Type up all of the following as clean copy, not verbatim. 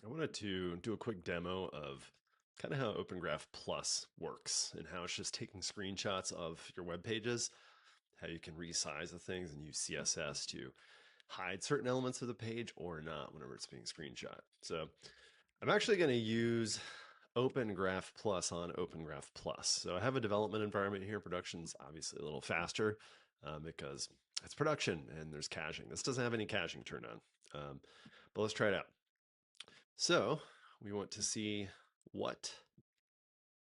I wanted to do a quick demo of kind of how OpenGraph Plus works and how it's just taking screenshots of your web pages, how you can resize the things and use CSS to hide certain elements of the page or not whenever it's being screenshot. So I'm actually going to use OpenGraph Plus on OpenGraph Plus. So I have a development environment here. Production's obviously a little faster because it's production and there's caching. This doesn't have any caching turned on, but let's try it out. So we want to see what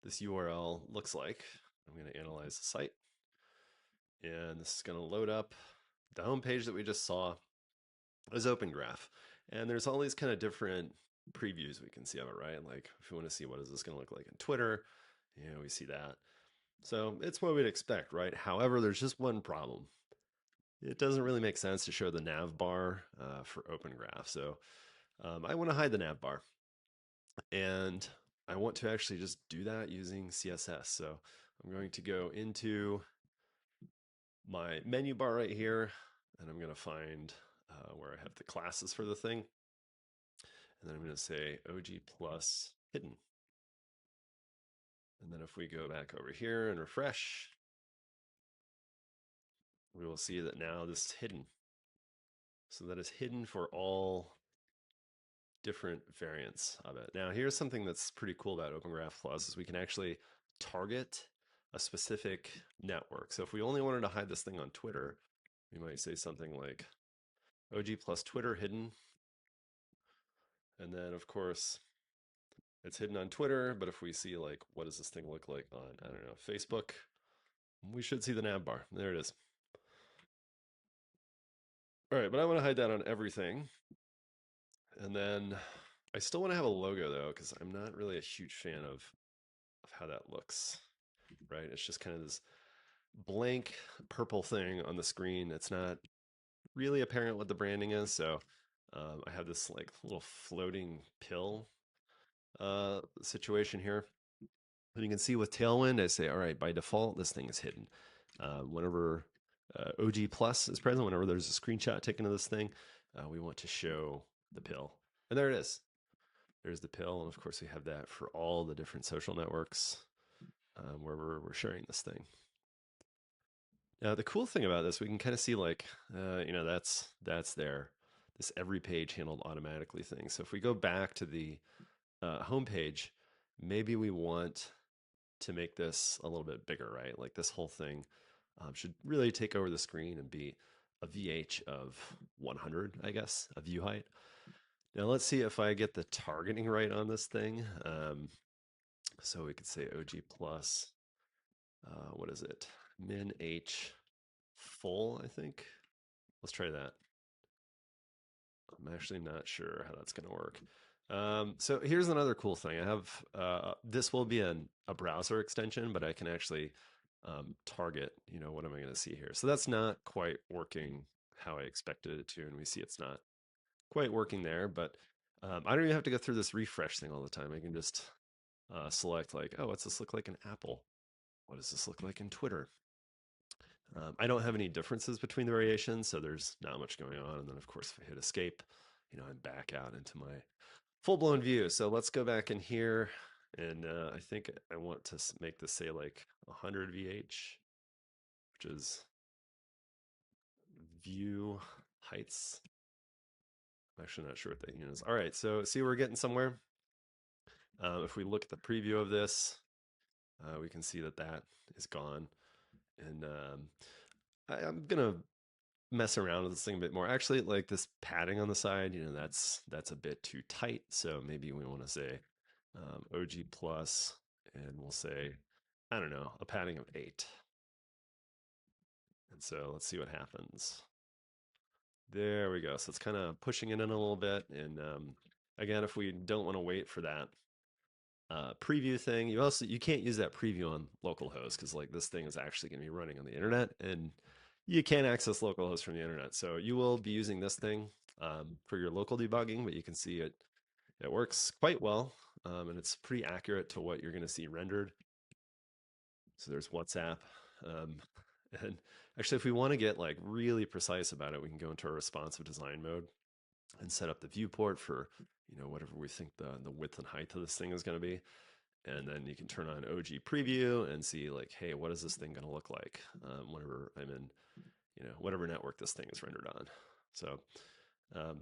this URL looks like. I'm going to analyze the site, and this is going to load up the home page that we just saw is OpenGraph. And there's all these kind of different previews we can see of it, right? Like if you want to see what is this going to look like in Twitter, we see that. So it's what we'd expect, right? However, there's just one problem. It doesn't really make sense to show the nav bar for OpenGraph. So I want to hide the nav bar. And I want to actually just do that using CSS. So I'm going to go into my menu bar right here, and I'm going to find where I have the classes for the thing. And then I'm going to say OG plus hidden. And then if we go back over here and refresh, we will see that now this is hidden. So that is hidden for all different variants of it. Now, here's something that's pretty cool about OpenGraph Plus is we can actually target a specific network. So if we only wanted to hide this thing on Twitter, we might say something like OG plus Twitter hidden. And then of course it's hidden on Twitter, but if we see like, what does this thing look like on, I don't know, Facebook, we should see the nav bar. There it is. All right, but I want to hide that on everything. And then I still want to have a logo though, because I'm not really a huge fan of how that looks, right? It's just kind of this blank purple thing on the screen. It's not really apparent what the branding is. So I have this like little floating pill situation here. And you can see with Tailwind, I say, all right, by default, this thing is hidden. Whenever OG Plus is present, whenever there's a screenshot taken of this thing, we want to show the pill. And there it is. There's the pill. And of course, we have that for all the different social networks wherever we're sharing this thing. Now, the cool thing about this, we can kind of see like, that's there. This every page handled automatically thing. So if we go back to the home page, maybe we want to make this a little bit bigger, right? Like this whole thing should really take over the screen and be a VH of 100, I guess, a view height. Now let's see if I get the targeting right on this thing. So we could say OG plus, what is it? Min H full, I think. Let's try that. I'm actually not sure how that's going to work. So here's another cool thing. I have, this will be a browser extension, but I can actually target, what am I going to see here? So that's not quite working how I expected it to. And we see it's not quite working there, but I don't even have to go through this refresh thing all the time. I can just select like, oh, what's this look like in Apple? What does this look like in Twitter? I don't have any differences between the variations, so there's not much going on. And then of course, if I hit escape, I'm back out into my full-blown view. So let's go back in here, and I think I want to make this say like 100 VH, which is view heights. I'm actually not sure what that unit is. All right, so see, we're getting somewhere. If we look at the preview of this, we can see that that is gone. And I'm gonna mess around with this thing a bit more. Actually, like this padding on the side, that's a bit too tight. So maybe we want to say OG plus, and we'll say, I don't know, a padding of 8. And so let's see what happens. There we go. So it's kind of pushing it in a little bit. And again, if we don't want to wait for that preview thing, you can't use that preview on localhost because like this thing is actually going to be running on the internet, and you can't access localhost from the internet. So you will be using this thing for your local debugging, but you can see it works quite well, and it's pretty accurate to what you're going to see rendered. So there's WhatsApp. And actually, if we want to get like really precise about it, we can go into our responsive design mode. and set up the viewport for, whatever we think the width and height of this thing is going to be. And then you can turn on OG preview and see like, hey, what is this thing going to look like whenever I'm in, whatever network this thing is rendered on. So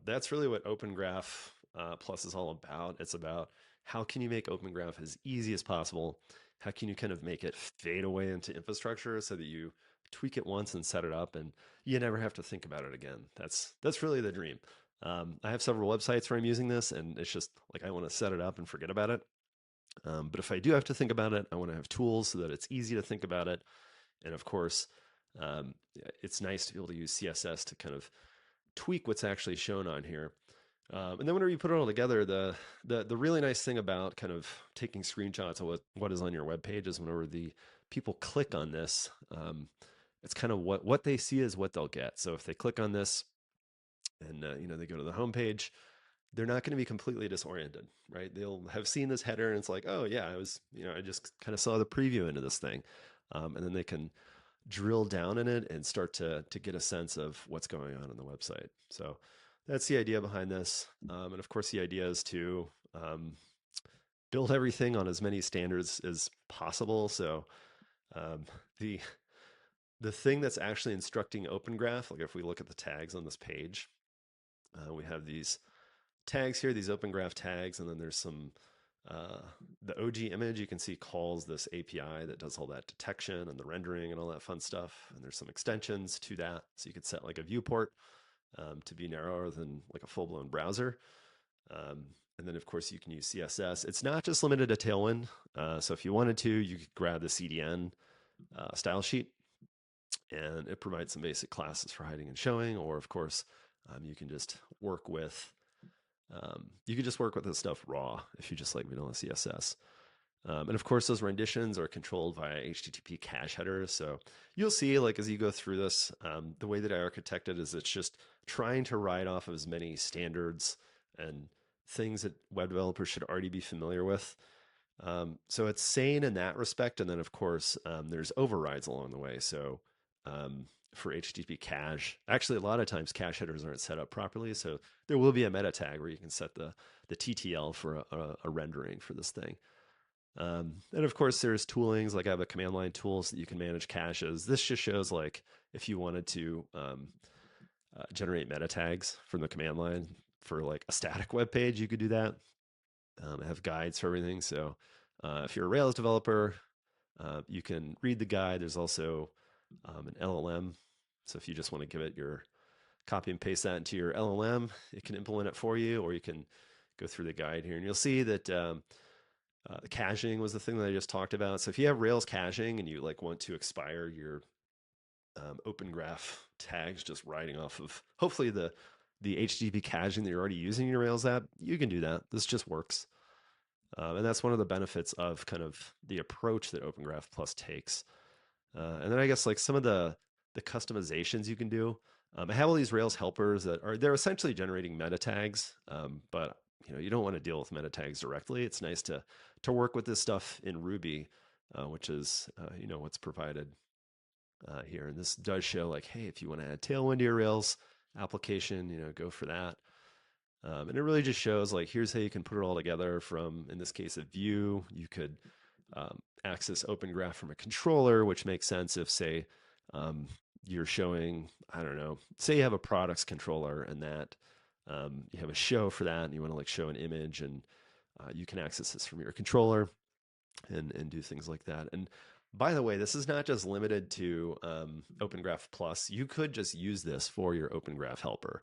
that's really what OpenGraph Plus is all about. It's about how can you make OpenGraph as easy as possible? How can you kind of make it fade away into infrastructure so that you tweak it once and set it up, and you never have to think about it again? That's really the dream. I have several websites where I'm using this, and it's just like I want to set it up and forget about it. But if I do have to think about it, I want to have tools so that it's easy to think about it. And of course, it's nice to be able to use CSS to kind of tweak what's actually shown on here. And then whenever you put it all together, the really nice thing about kind of taking screenshots of what is on your web page is whenever the people click on this, it's kind of what they see is what they'll get. So if they click on this and they go to the home page, they're not going to be completely disoriented, right? They'll have seen this header and it's like, oh yeah, I just kind of saw the preview into this thing, and then they can drill down in it and start to get a sense of what's going on the website. So that's the idea behind this. And of course, the idea is to build everything on as many standards as possible. So um, the the thing that's actually instructing OpenGraph, like if we look at the tags on this page, we have these tags here, these OpenGraph tags, and then there's some the OG image you can see calls this API that does all that detection and the rendering and all that fun stuff. And there's some extensions to that. So you could set like a viewport to be narrower than like a full-blown browser. And then of course you can use CSS. It's not just limited to Tailwind. So if you wanted to, you could grab the CDN style sheet, and it provides some basic classes for hiding and showing. Or of course, you can just work with this stuff raw if you just like vanilla CSS. And of course, those renditions are controlled via HTTP cache headers. So you'll see, like as you go through this, the way that I architected is it's just trying to ride off of as many standards and things that web developers should already be familiar with. So it's sane in that respect. And then of course, there's overrides along the way. So for HTTP cache, actually a lot of times cache headers aren't set up properly. So there will be a meta tag where you can set the TTL for a rendering for this thing. And of course, there's toolings, like I have a command line tool so that you can manage caches. This just shows like if you wanted to generate meta tags from the command line for like a static web page, you could do that. I have guides for everything. So if you're a Rails developer, you can read the guide. There's also an LLM. So if you just want to give it your copy and paste that into your LLM, it can implement it for you, or you can go through the guide here and you'll see that the caching was the thing that I just talked about. So if you have Rails caching and you like want to expire your OpenGraph tags just riding off of hopefully the HTTP caching that you're already using in your Rails app, you can do that. This just works. And that's one of the benefits of kind of the approach that OpenGraph Plus takes. And then I guess like some of the customizations you can do. I have all these Rails helpers they're essentially generating meta tags, but you don't want to deal with meta tags directly. It's nice to work with this stuff in Ruby, which is what's provided here. And this does show like, hey, if you want to add Tailwind to your Rails application, go for that. And it really just shows like, here's how you can put it all together from, in this case, a view. You could access OpenGraph from a controller, which makes sense if, say, you're showing, I don't know, say you have a products controller and that you have a show for that and you want to like show an image, and you can access this from your controller and do things like that. And by the way, this is not just limited to OpenGraph Plus. You could just use this for your OpenGraph helper.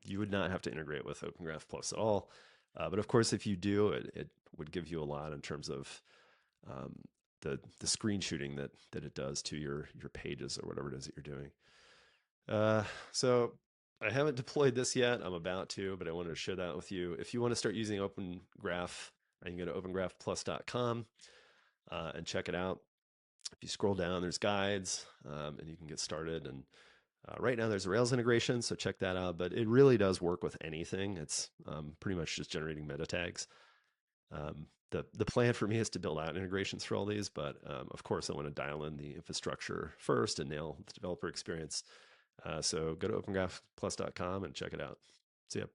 You would not have to integrate with OpenGraph Plus at all. But of course, if you do, it would give you a lot in terms of the screen shooting that it does to your pages or whatever it is that you're doing. So I haven't deployed this yet. I'm about to, but I wanted to share that with you. If you want to start using OpenGraph, you can go to opengraphplus.com and check it out. If you scroll down, there's guides, and you can get started. And right now there's a Rails integration, so check that out. But it really does work with anything. It's pretty much just generating meta tags. The plan for me is to build out integrations for all these, but of course I want to dial in the infrastructure first and nail the developer experience. So go to opengraphplus.com and check it out. See ya.